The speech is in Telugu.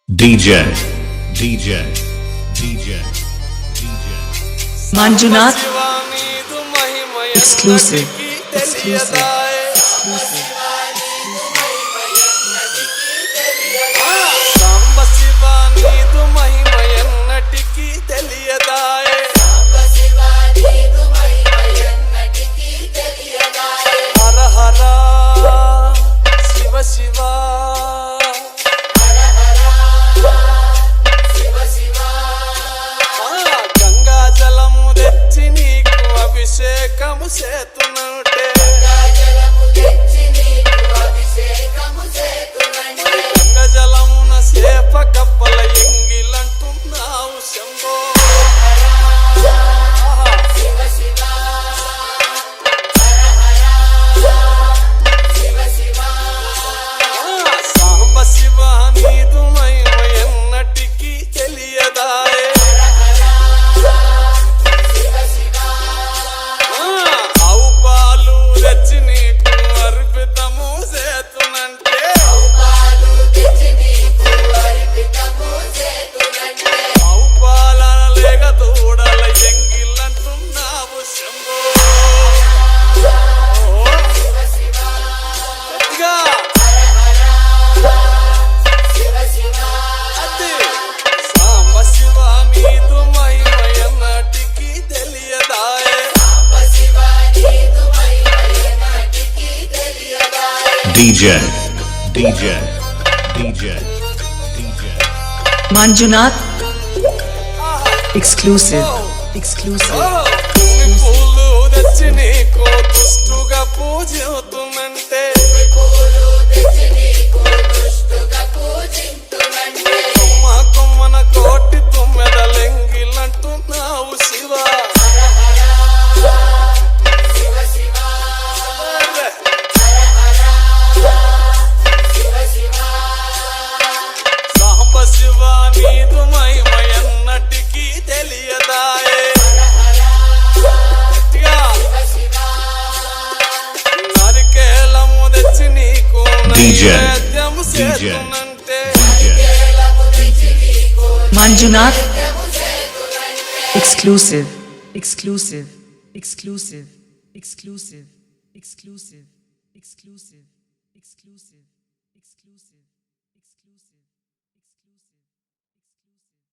DJ, DJ, DJ, DJ. Manjunath exclusive, exclusive, exclusive. సాంబ శివ నీదు మహిమ ఎన్నటికీ తెలియదాయే హర హర శివ శివ గంగా జలము తెచ్చి నీకు అభిషేకము చేతునంటే గంగ జలమున సేప కప్పల ఎంగిలంటున్నావు శంభో సాంబ శివ నీదు మహిమ ఎన్నటికీ తెలియదాయే ఆవు పాలు తెచ్చి నీకు అర్పితము చేతునంటే ఆవు పాల లేక తోడల ఎంగిలంటున్నావు శంభో గట్టిగా అదే సాంబ శివ నీదు మహిమ ఎన్నటికీ తెలియదాయే DJ, DJ, DJ, DJ. Manjunath exclusive, exclusive. తుమ్మి పూలు తెచ్చి నీకు దుష్టుగా పూజింతునంటే కొమ్మ కొమ్మన కోటి తుమ్మెదలెంగిలంటున్నావు శివ సాంబ శివ నీదు మహిమ ఎన్నటికీ తెలియదాయే గట్టిగా నరికేలము తెచ్చి నీకు DJ, నైవేద్యము DJ. చేతునంటే Manjunath exclusive, exclusive, exclusive, exclusive, exclusive, exclusive, exclusive, exclusive, exclusive.